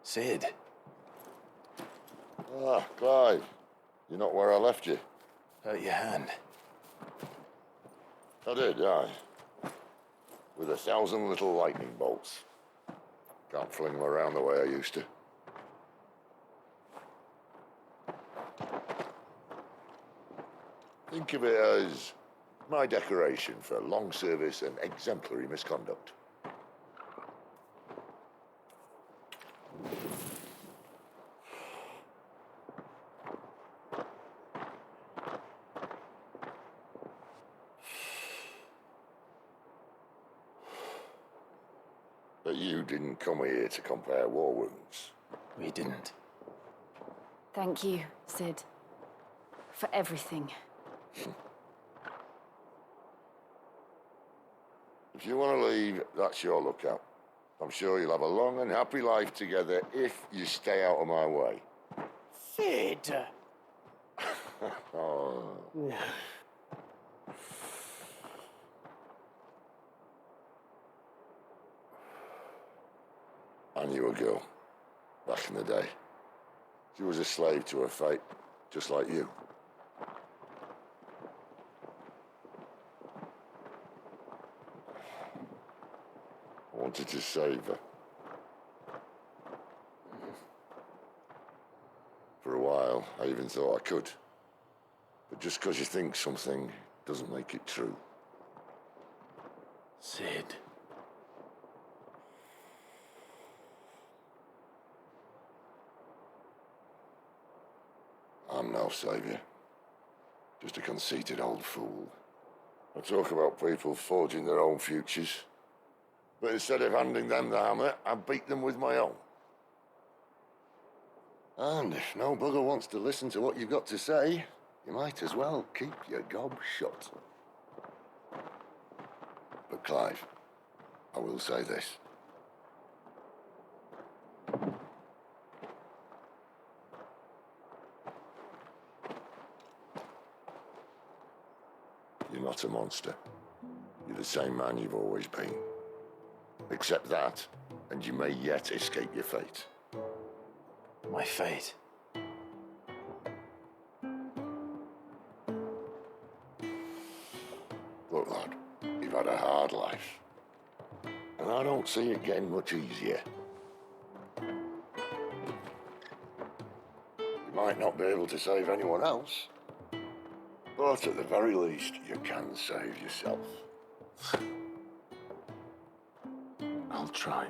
Sid. Ah, Clive. You're not where I left you. Hurt your hand. I did, aye. With 1,000 little lightning bolts. Can't fling them around the way I used to. Think of it as my decoration for long service and exemplary misconduct. But you didn't come here to compare war wounds. We didn't. Thank you, Sid. For everything. If you want to leave, that's your lookout. I'm sure you'll have a long and happy life together if you stay out of my way. Sid! Oh. I knew a girl, back in the day. She was a slave to her fate, just like you. I wanted to save her. For a while, I even thought I could. But just because you think something doesn't make it true. Sid. I'm no savior. Just a conceited old fool. I talk about people forging their own futures. But instead of handing them the hammer, I beat them with my own. And if no bugger wants to listen to what you've got to say, you might as well keep your gob shut. But Clive, I will say this. You're not a monster. You're the same man you've always been. Accept that, and you may yet escape your fate. My fate. Look, lad, you've had a hard life. And I don't see it getting much easier. You might not be able to save anyone else, but at the very least, you can save yourself. I'll try.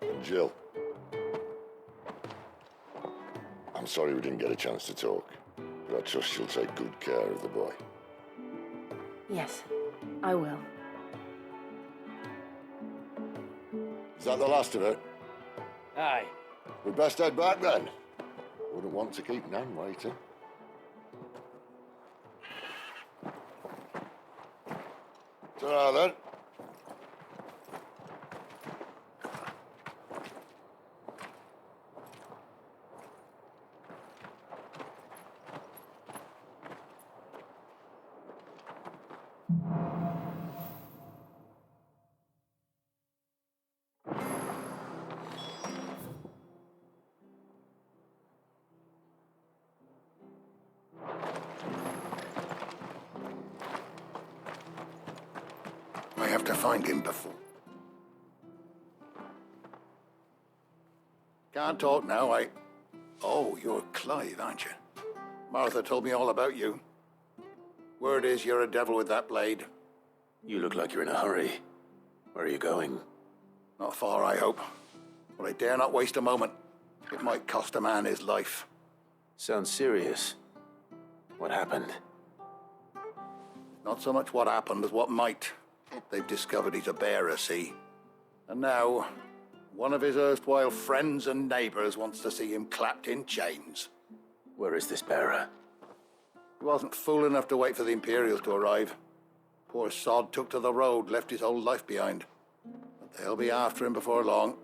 And Jill, I'm sorry we didn't get a chance to talk, but I trust you'll take good care of the boy. Yes, I will. Is that the last of it? Aye. We'd best head back then. Wouldn't want to keep Nan waiting. Ta-ra then. I have to find him before. Can't talk now, Oh, you're Clive, aren't you? Martha told me all about you. Word is you're a devil with that blade. You look like you're in a hurry. Where are you going? Not far, I hope. But I dare not waste a moment. It might cost a man his life. Sounds serious. What happened? Not so much what happened as what might. They've discovered he's a bearer, see? And now, one of his erstwhile friends and neighbors wants to see him clapped in chains. Where is this bearer? He wasn't fool enough to wait for the Imperials to arrive. Poor sod took to the road, left his whole life behind. But they'll be after him before long.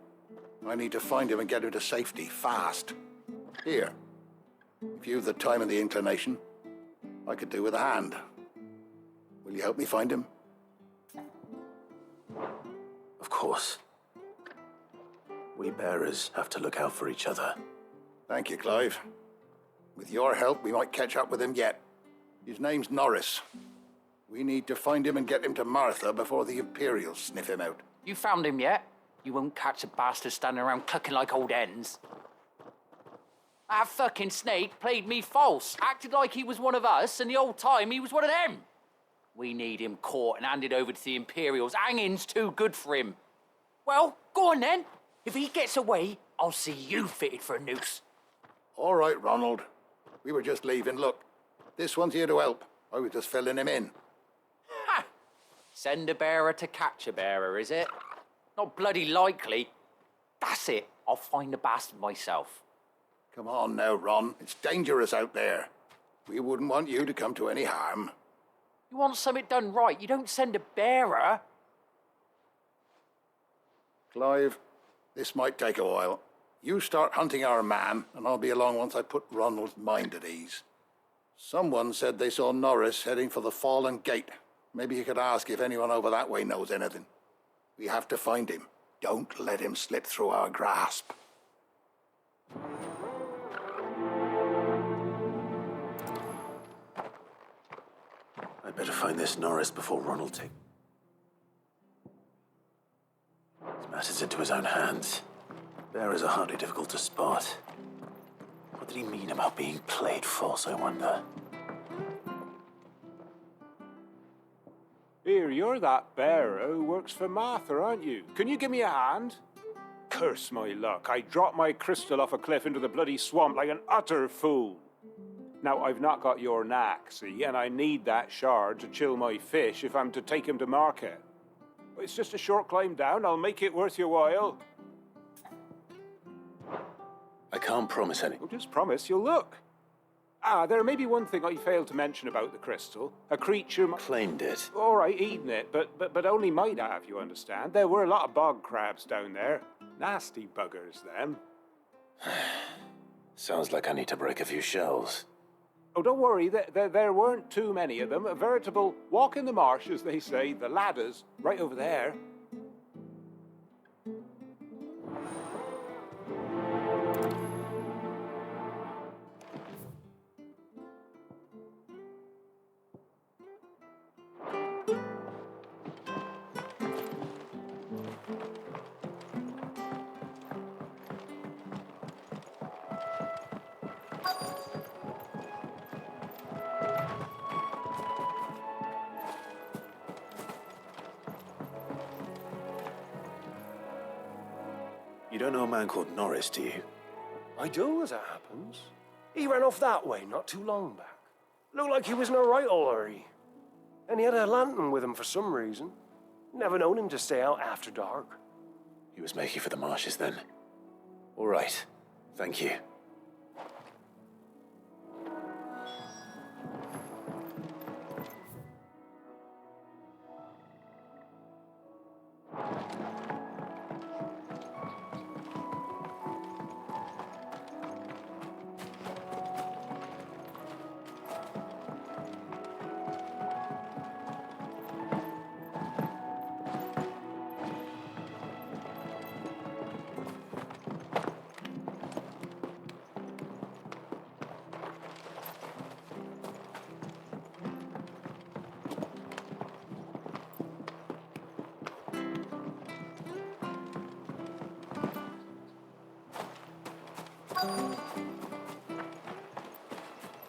I need to find him and get him to safety, fast. Here, if you've the time and the inclination, I could do with a hand. Will you help me find him? Of course. We bearers have to look out for each other. Thank you, Clive. With your help, we might catch up with him yet. His name's Norris. We need to find him and get him to Martha before the Imperials sniff him out. You found him yet? You won't catch a bastard standing around clucking like old hens. That fucking snake played me false, acted like he was one of us, and the old time he was one of them. We need him caught and handed over to the Imperials. Hanging's too good for him. Well, go on then. If he gets away, I'll see you fitted for a noose. All right, Ronald. We were just leaving. Look, this one's here to help. I was just filling him in. Ha! Send a bearer to catch a bearer, is it? Not bloody likely. That's it. I'll find the bastard myself. Come on now, Ron. It's dangerous out there. We wouldn't want you to come to any harm. You want something done right, you don't send a bearer. Clive, this might take a while. You start hunting our man, and I'll be along once I put Ronald's mind at ease. Someone said they saw Norris heading for the Fallen Gate. Maybe you could ask if anyone over that way knows anything. We have to find him. Don't let him slip through our grasp. I'd better find this Norris before Ronald takes matters into his own hands. Bearers are hardly difficult to spot. What did he mean about being played false, I wonder? Here, you're that bearer who works for Martha, aren't you? Can you give me a hand? Curse my luck. I dropped my crystal off a cliff into the bloody swamp like an utter fool. Now, I've not got your knack, see, and I need that shard to chill my fish if I'm to take him to market. It's just a short climb down. I'll make it worth your while. I can't promise anything. Well, just promise you'll look. There may be one thing I failed to mention about the crystal. A creature... Claimed it. All right, eaten it, but only might have, you understand. There were a lot of bog crabs down there. Nasty buggers, them. Sounds like I need to break a few shells. Oh, don't worry, there weren't too many of them. A veritable walk in the marsh, as they say, the ladders, right over there. You don't know a man called Norris, do you? I do, as it happens. He ran off that way not too long back. Looked like he was in a right old hurry. And he had a lantern with him for some reason. Never known him to stay out after dark. He was making for the marshes then. All right. Thank you.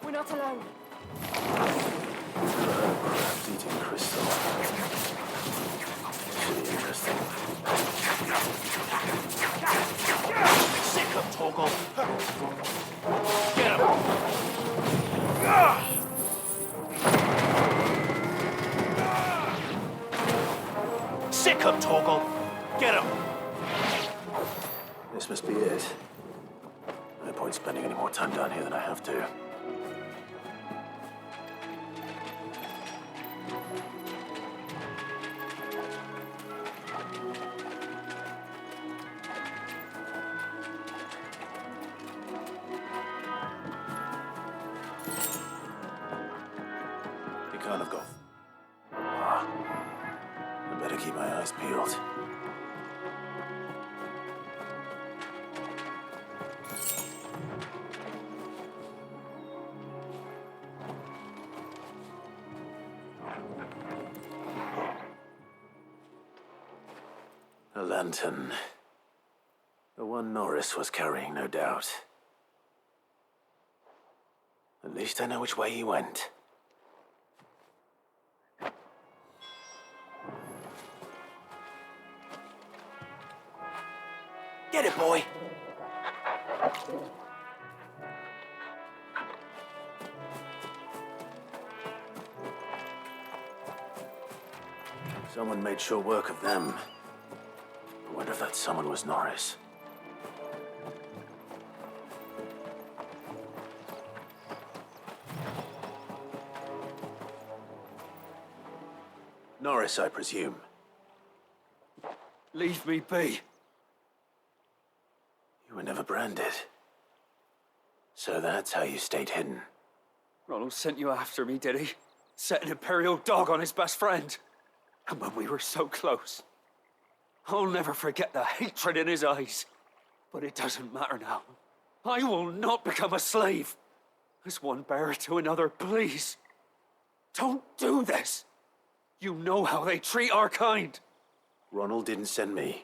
We're not alone. Eating crystal. Should be interesting. Sick of Torgal. Get him. Sick of Torgal. Get him. This must be it. No point spending any more time down here than I have to. You can't have gone. I better keep my eyes peeled. A lantern. The one Norris was carrying, no doubt. At least I know which way he went. Get it, boy! Someone made sure work of them. I wonder if that someone was Norris. Norris, I presume. Leave me be. You were never branded. So that's how you stayed hidden. Ronald sent you after me, did he? Set an Imperial dog on his best friend. And when we were so close. I'll never forget the hatred in his eyes. But it doesn't matter now. I will not become a slave. As one bearer to another, please. Don't do this. You know how they treat our kind. Ronald didn't send me.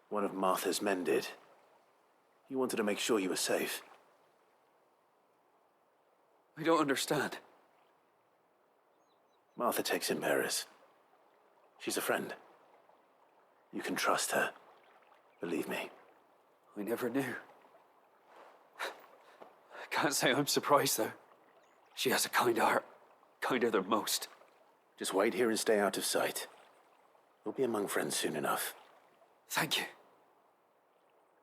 One of Martha's men did. He wanted to make sure you were safe. I don't understand. Martha takes in bearers. She's a friend. You can trust her. Believe me. I never knew. I can't say I'm surprised, though. She has a kind heart. Kinder than most. Just wait here and stay out of sight. We'll be among friends soon enough. Thank you.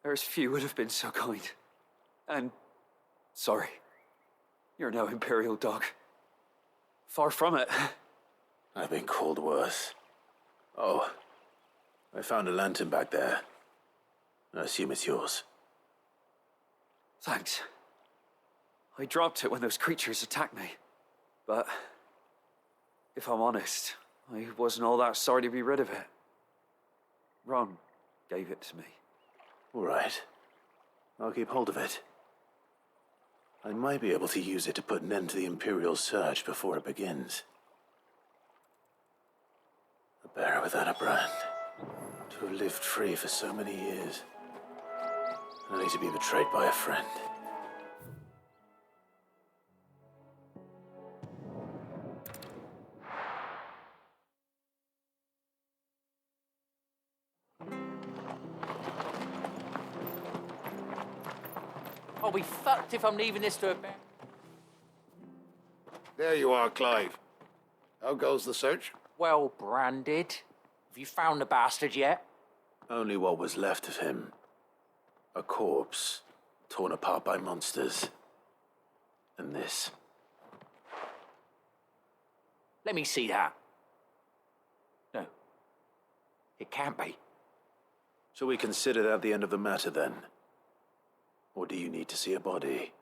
There's few would have been so kind. And sorry. You're no Imperial dog. Far from it. I've been called worse. Oh, I found a lantern back there. I assume it's yours. Thanks. I dropped it when those creatures attacked me. But if I'm honest, I wasn't all that sorry to be rid of it. Ron gave it to me. All right. I'll keep hold of it. I might be able to use it to put an end to the Imperial surge before it begins. A bearer without a brand. To have lived free for so many years. Only to be betrayed by a friend. I'll be fucked if I'm leaving this to a bear. There you are, Clive. How goes the search? Well branded. Have you found the bastard yet? Only what was left of him. A corpse, torn apart by monsters. And this. Let me see that. No. It can't be. Shall we consider that the end of the matter, then? Or do you need to see a body?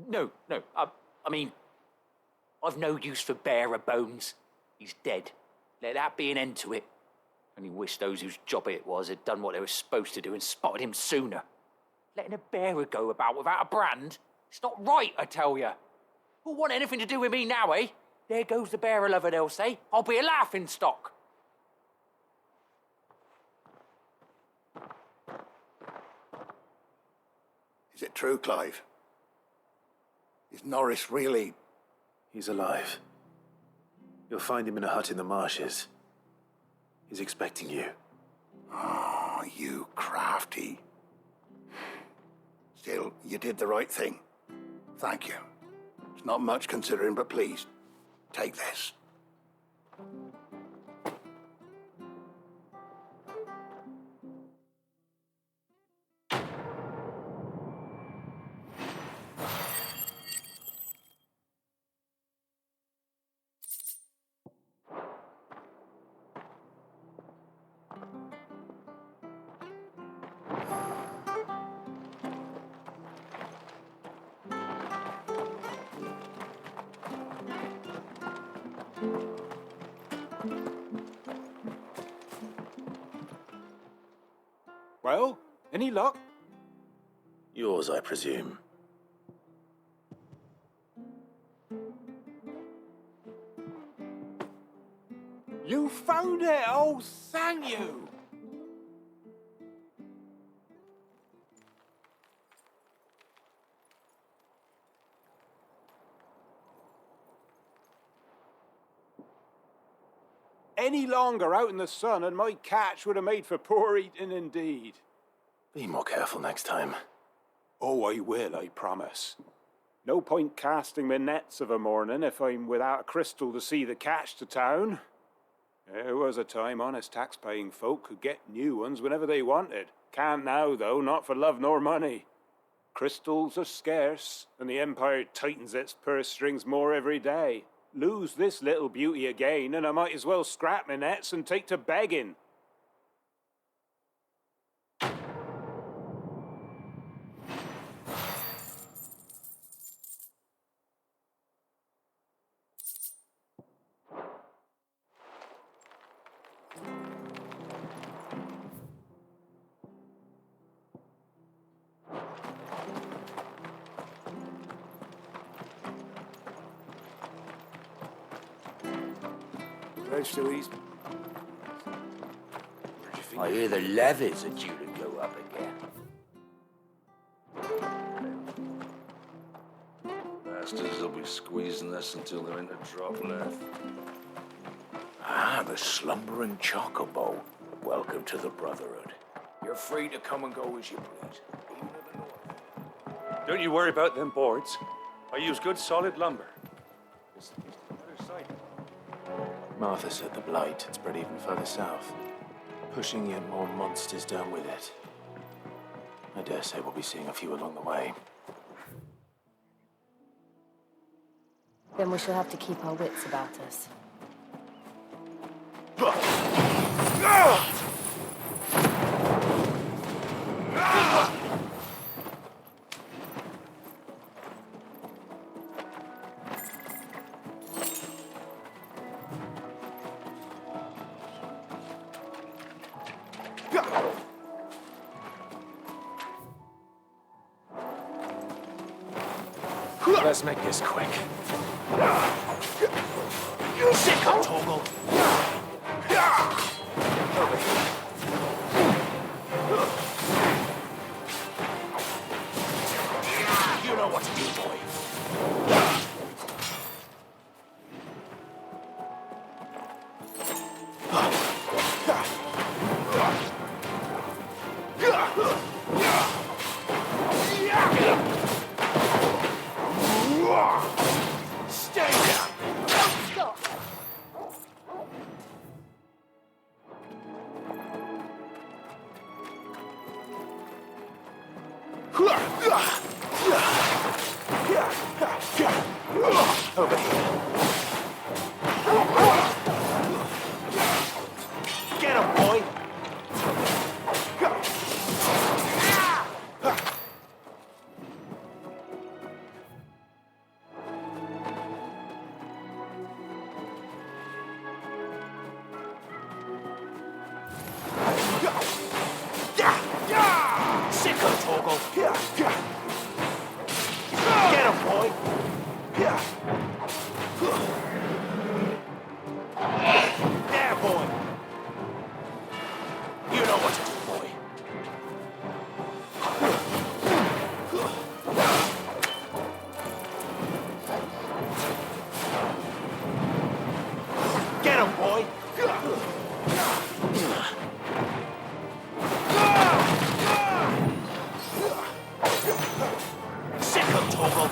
No. I mean, I've no use for bearer bones. He's dead. Let that be an end to it. Only wish those whose job it was had done what they were supposed to do and spotted him sooner. Letting a bearer go about without a brand? It's not right, I tell you. Who'll want anything to do with me now, eh? There goes the bearer lover, they'll say. I'll be a laughing stock. Is it true, Clive? Is Norris really... He's alive. You'll find him in a hut in the marshes. He's expecting you. Oh, you crafty. Still, you did the right thing. Thank you. It's not much considering, but please, take this. Well, any luck? Yours, I presume. You found it! Oh, thank you! any longer out in the sun, and my catch would have made for poor eating indeed. Be more careful next time. Oh, I will, I promise. No point casting my nets of a morning if I'm without a crystal to see the catch to town. There was a time honest tax-paying folk could get new ones whenever they wanted. Can't now, though, not for love nor money. Crystals are scarce, and the Empire tightens its purse strings more every day. Lose this little beauty again, and I might as well scrap my nets and take to begging. I hear the levies are due to go up again. Bastards will be squeezing this until they're in a drop left. Ah, the slumbering chocobo. Welcome to the Brotherhood. You're free to come and go as you please. Even to the north. Don't you worry about them boards. I use good solid lumber. It's the other side. Martha said the blight had spread even further south, pushing yet more monsters down with it. I dare say we'll be seeing a few along the way. Then we shall have to keep our wits about us. Let's make this quick. Sick on Toggle! Over here. You know what to do, boy. Stop! Over here. Get him, boy! Sick on Toggle! Get him, boy! There, boy! You know what to do, boy. Get him, boy! Sick on Toggle!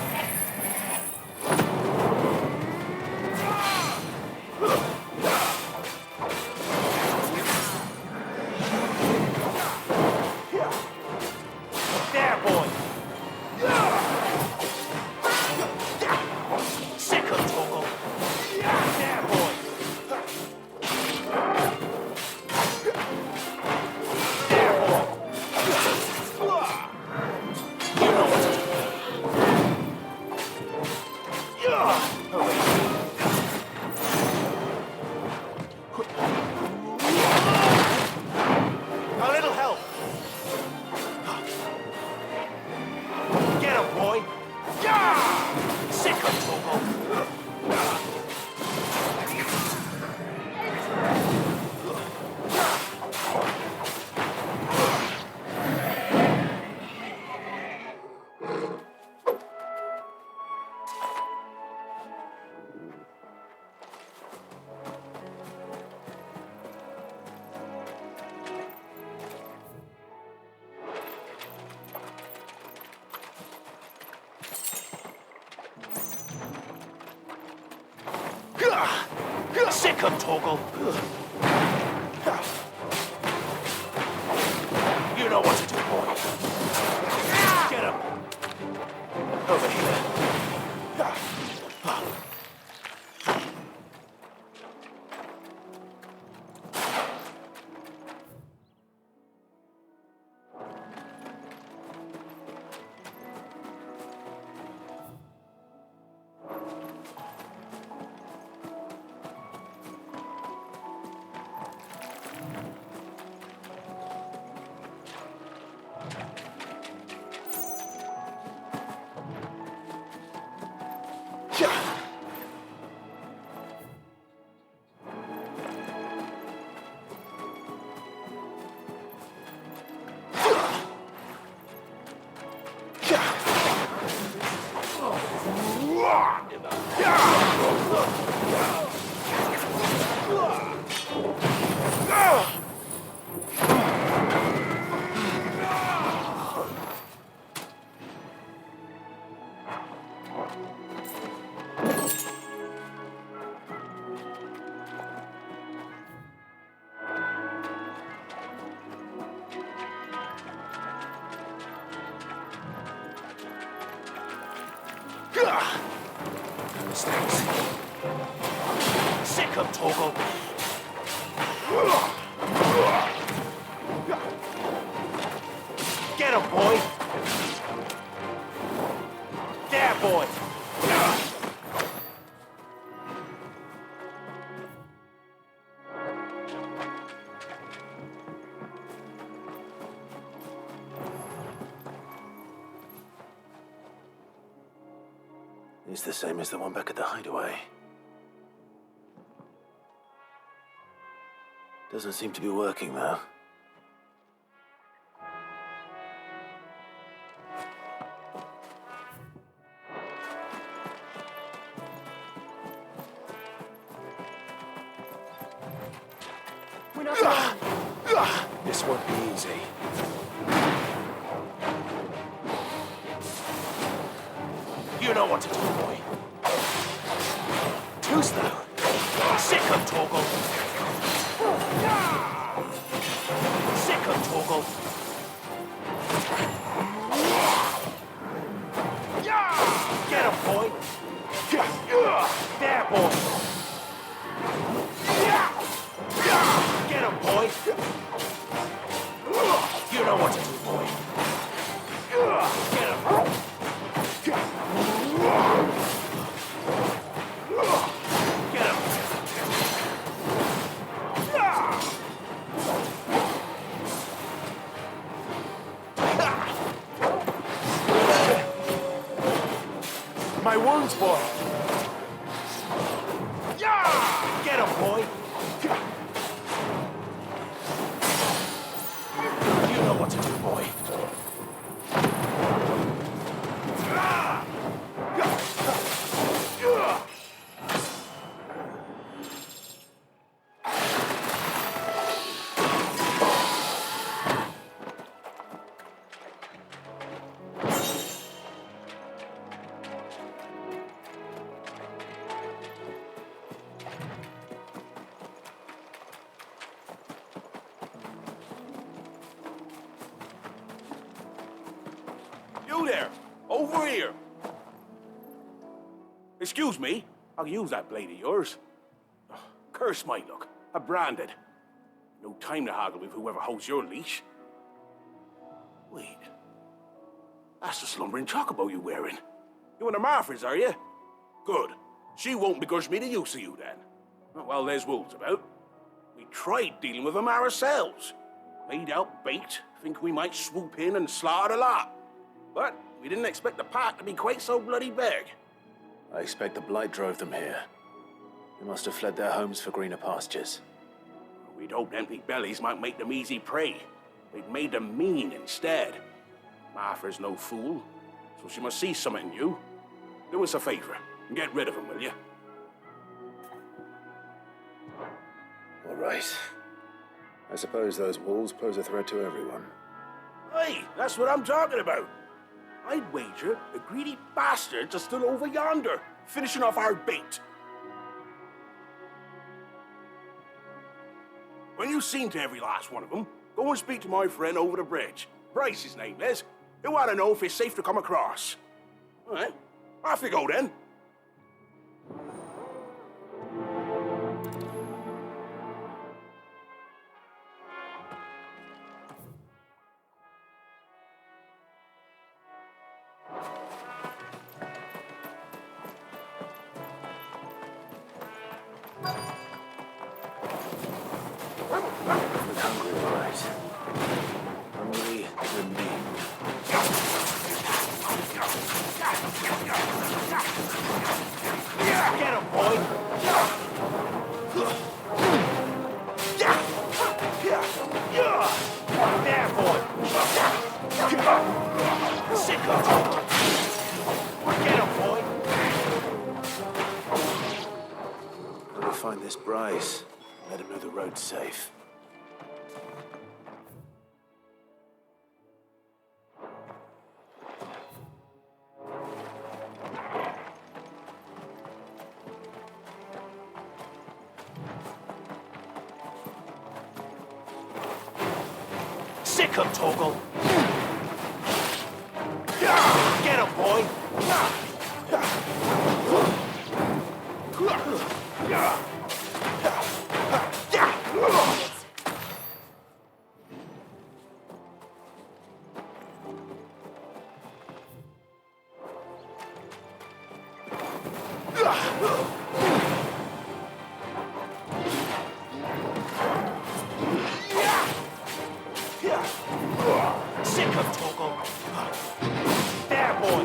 Sick of Toggle. You know what to do, boy. Get him. Over here. Sick of Toggle. Get him, boy. There, boy. It's the same as the one back at the hideaway. Doesn't seem to be working, though. We're not going. This won't be easy. You know what to do, boy. Too slow. Sick of Toggle. Sick of Toggle. Get him, boy. There, boy. Get him, boy. You know what to do, boy. Get him. Get him. My wounds, boy. Get him, boy. You know what to do, boy. You there! Over here! Excuse me, I'll use that blade of yours. Ugh, curse my luck. I'm branded. No time to haggle with whoever holds your leash. Wait. That's the slumbering chocobo you're wearing. You one of Martha's, are you? Good. She won't begrudge me the use of you, then. Well, there's wolves about. We tried dealing with them ourselves. Made out bait, think we might swoop in and slaughter the lot. But we didn't expect the pack to be quite so bloody big. I expect the blight drove them here. They must have fled their homes for greener pastures. We'd hoped empty bellies might make them easy prey. They'd made them mean instead. Martha's no fool, so she must see something in you. Do us a favor and get rid of them, will you? All right. I suppose those wolves pose a threat to everyone. Hey, that's what I'm talking about. I'd wager the greedy bastards are still over yonder, finishing off our bait. you seen to every last one of them, go and speak to my friend over the bridge. Bryce, his name is. He'll want to know if it's safe to come across. All right, off you go then. Find this Bryce. Let him know the road's safe. Sick him, Toggle! Get him, boy! Sick him, Toggle! There, boy!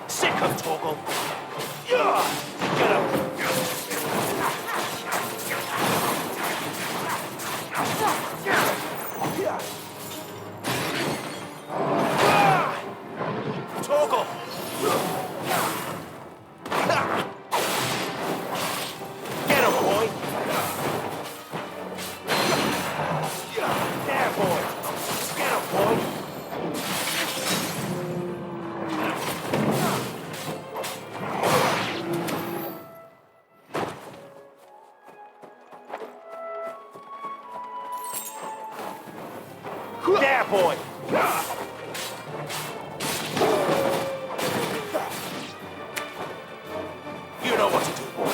Sick him, Toggle! Get him! Toggle! Get him, boy! There, boy! Get him, boy! There, boy! You know what to do, boy.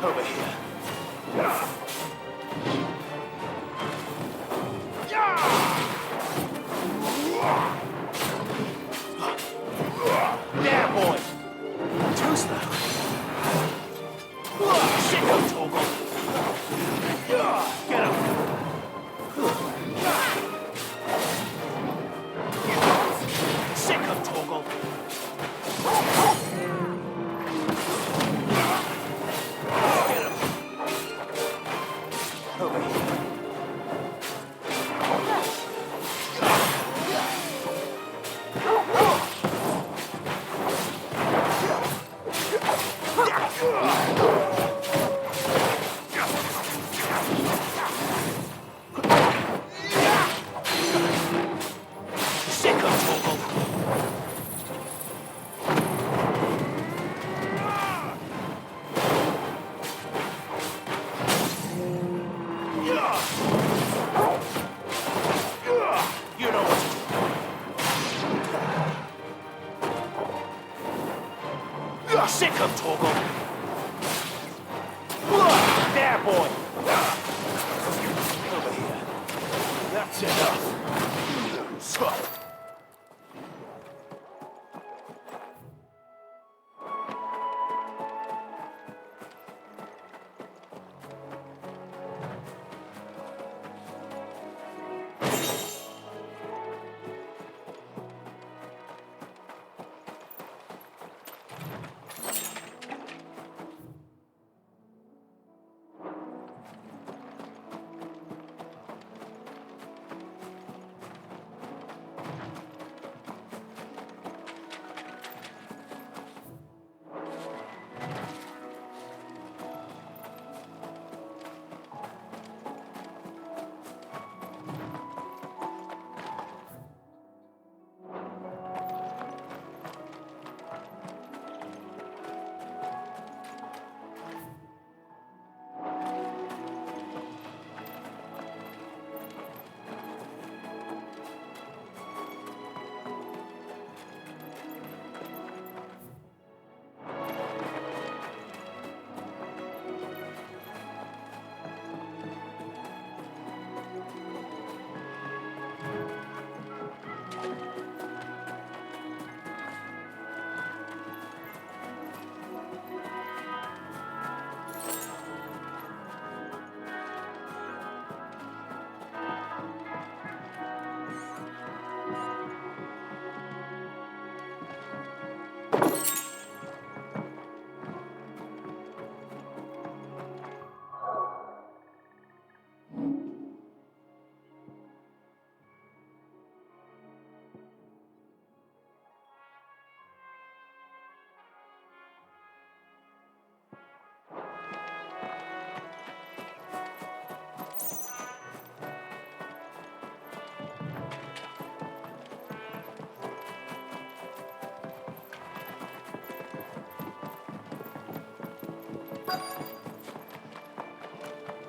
Over here. There, boy! Too slow. Sick him, Toggle! Get him! Sick him, Toggle! Get him! Over here. Sick him, Toggle! You know what to do. Sick him, Toggle! There, boy! Over here. That's enough!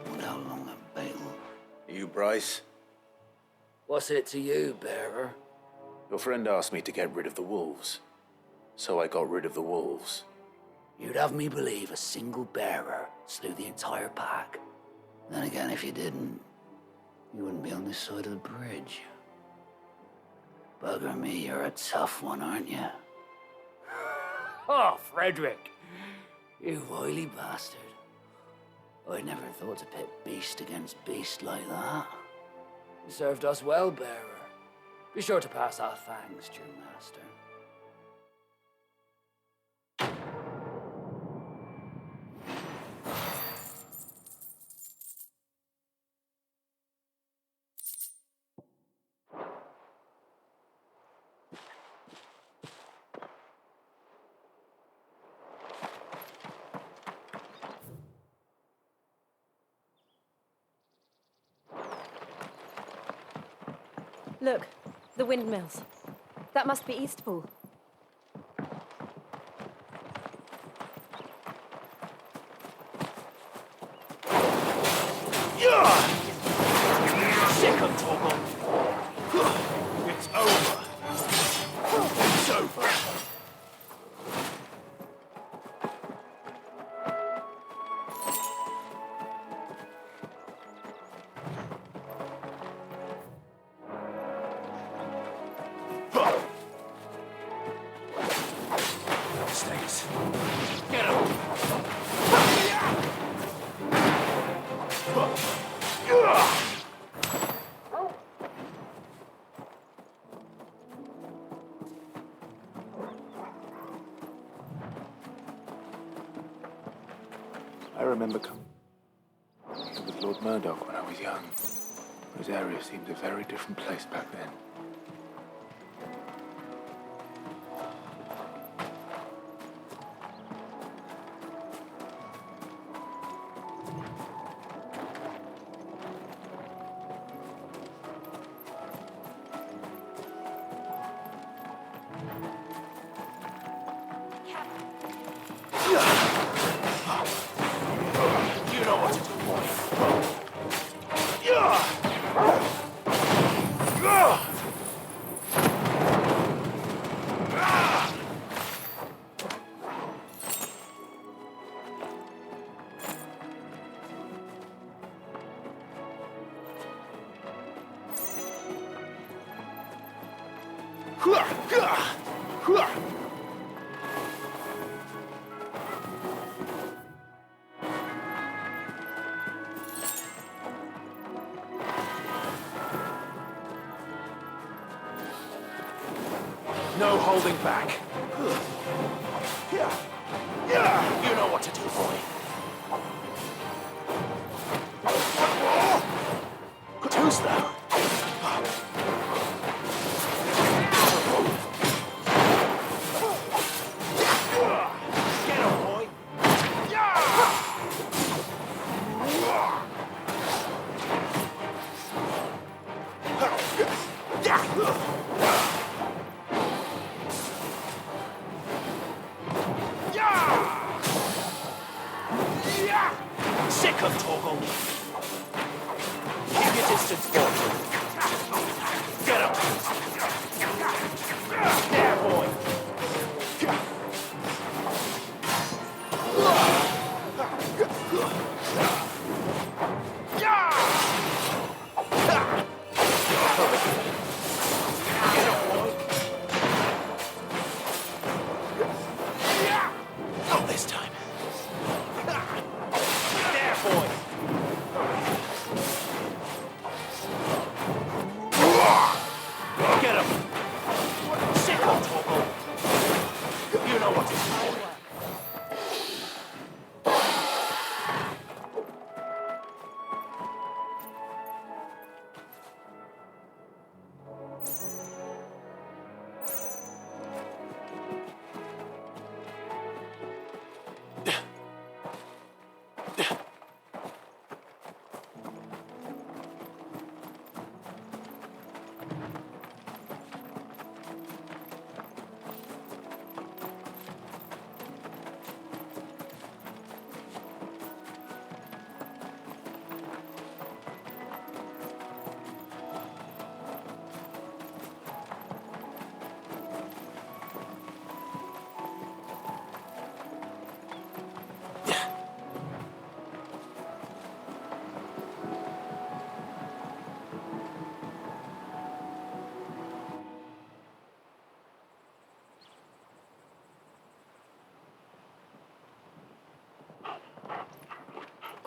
Wonder how long I'm bail. You, Bryce? What's it to you, bearer? Your friend asked me to get rid of the wolves. So I got rid of the wolves. You'd have me believe a single bearer slew the entire pack. Then again, if you didn't, you wouldn't be on this side of the bridge. Bugger me, you're a tough one, aren't you? Oh, Frederick. You wily bastard. I never thought to pit beast against beast like that. You served us well, bearer. Be sure to pass our thanks, true master. Look, the windmills. That must be Eastpool. Sick of Toggle. It's over. It's over. Snakes. Get him. I remember coming with Lord Murdoch when I was young. This area seemed a very different place back then. You know what to do, boy. No holding back. You know what to do, boy. Too slow. Get him, boy. Sick of Toggle. Keep your distance, boy. Get him. There, boy. Get him, boy. Not this time. There, boy.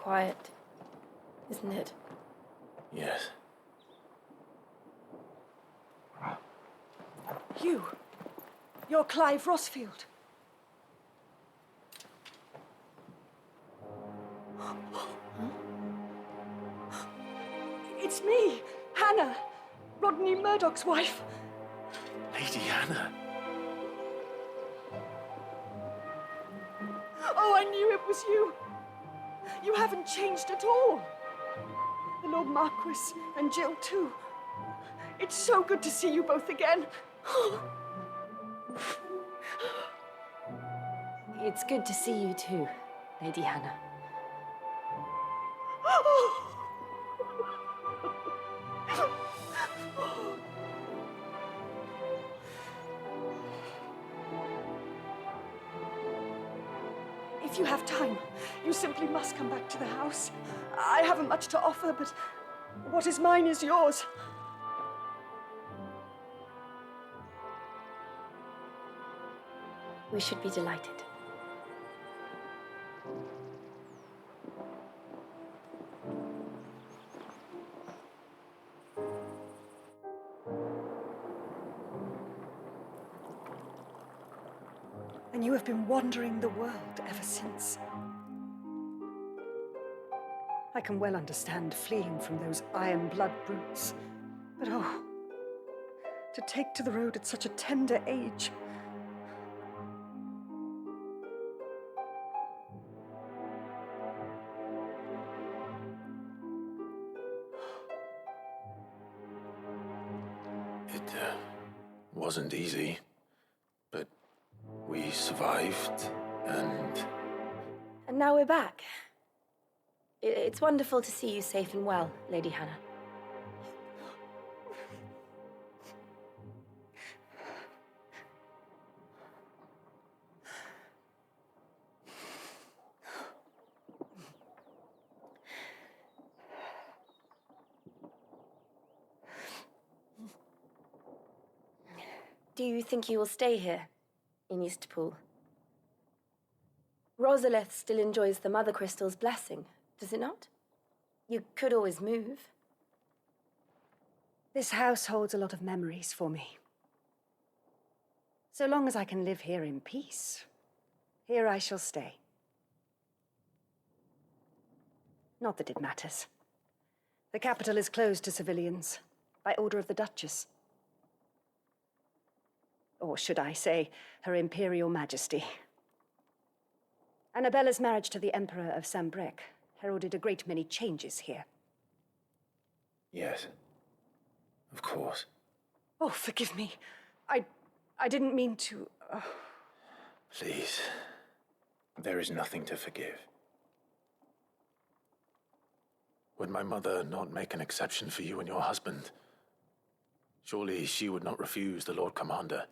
quiet, isn't it? Yes. You're Clive Rosfield. It's me, Hannah, Rodney Murdoch's wife. Lady Hannah. Oh, I knew it was you. You haven't changed at all. The Lord Marquis and Jill too. It's so good to see you both again. It's good to see you too, Lady Hannah. If you have time, you simply must come back to the house. I haven't much to offer, but what is mine is yours. We should be delighted. And you have been wandering the world ever since. I can well understand fleeing from those iron blood brutes. But oh, to take to the road at such a tender age. It wasn't easy, but we survived, and... And now we're back. It's wonderful to see you safe and well, Lady Hannah. Do you think you will stay here, in Eastpool? Rosalith still enjoys the Mother Crystal's blessing, does it not? You could always move. This house holds a lot of memories for me. So long as I can live here in peace, here I shall stay. Not that it matters. The capital is closed to civilians, by order of the Duchess. Or should I say, Her Imperial Majesty. Annabella's marriage to the Emperor of Sambrec heralded a great many changes here. Yes. Of course. Oh, forgive me. I didn't mean to... Please. There is nothing to forgive. Would my mother not make an exception for you and your husband? Surely she would not refuse the Lord Commander.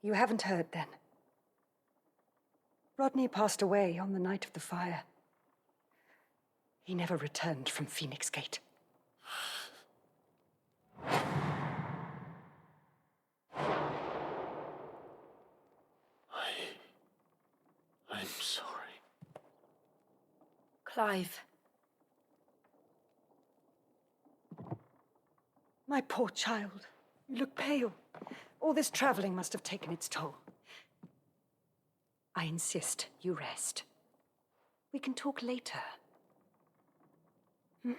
You haven't heard, then. Rodney passed away on the night of the fire. He never returned from Phoenix Gate. I'm sorry. Clive. My poor child. You look pale. All this traveling must have taken its toll. I insist you rest. We can talk later. Hmm?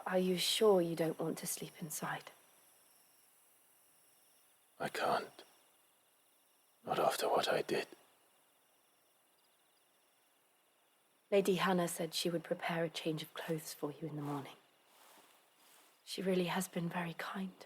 Are you sure you don't want to sleep inside? I can't. Not after what I did. Lady Hannah said she would prepare a change of clothes for you in the morning. She really has been very kind.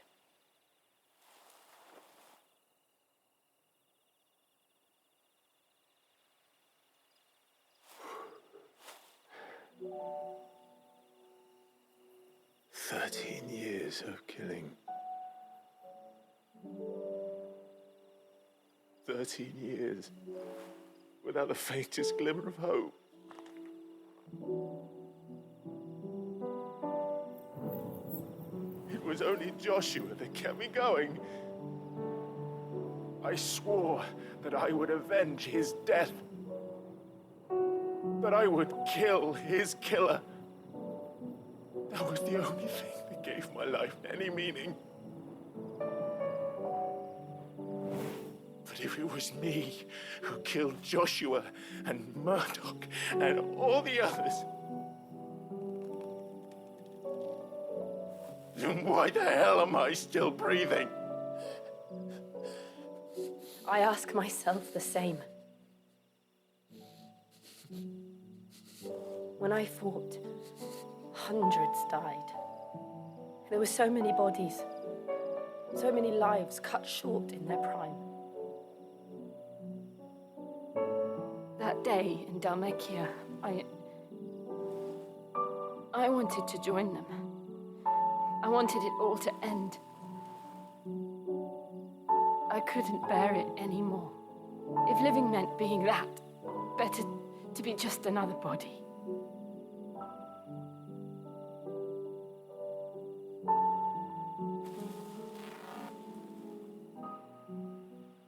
"13 years of killing. 13 years without the faintest glimmer of hope. It was only Joshua that kept me going. I swore that I would avenge his death. That I would kill his killer. That was the only thing that gave my life any meaning. But if it was me who killed Joshua and Murdoch and all the others, then why the hell am I still breathing? I ask myself the same. When I fought, hundreds died. There were so many bodies, so many lives cut short in their prime. That day in Dalmacia, I wanted to join them. I wanted it all to end. I couldn't bear it anymore. If living meant being that, better to be just another body.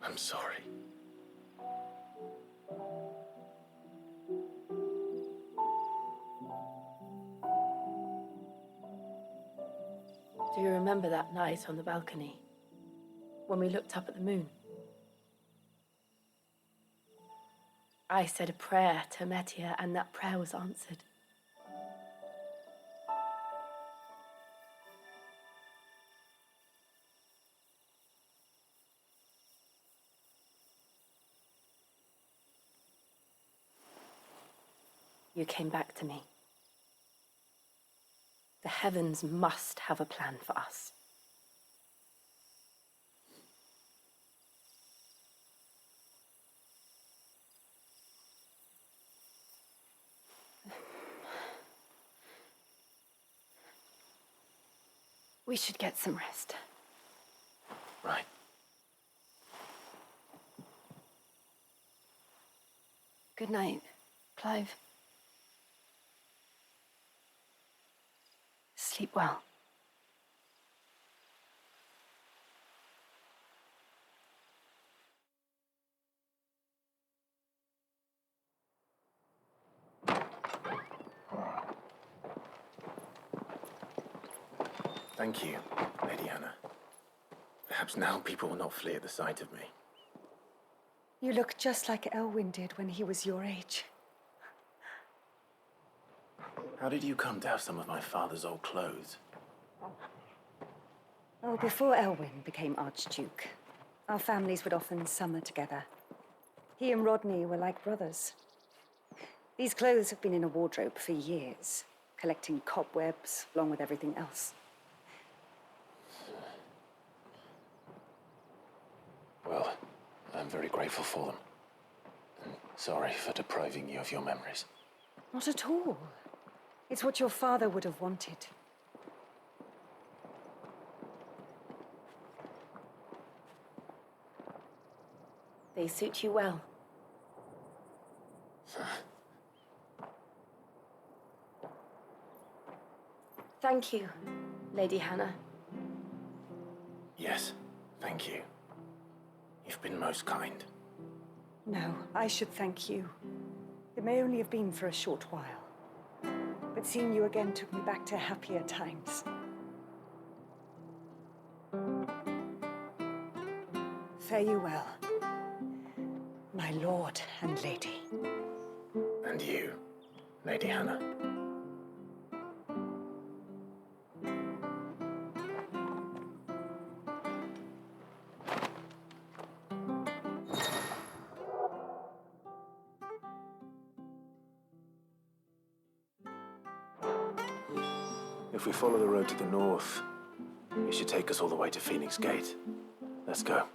I'm sorry. Do you remember that night on the balcony, when we looked up at the moon? I said a prayer to Metia, and that prayer was answered. You came back to me. The heavens must have a plan for us. We should get some rest. Right. Good night, Clive. Sleep well. Thank you, Lady Hannah. Perhaps now people will not flee at the sight of me. You look just like Elwyn did when he was your age. How did you come to have some of my father's old clothes? Oh, before Elwyn became Archduke, our families would often summer together. He and Rodney were like brothers. These clothes have been in a wardrobe for years, collecting cobwebs along with everything else. Well, I'm very grateful for them. And sorry for depriving you of your memories. Not at all. It's what your father would have wanted. They suit you well. Thank you, Lady Hannah. Yes, thank you. You've been most kind. No, I should thank you. It may only have been for a short while, but seeing you again took me back to happier times. Fare you well, my lord and lady. And you, Lady Hannah. If we follow the road to the north, it should take us all the way to Phoenix Gate. Let's go.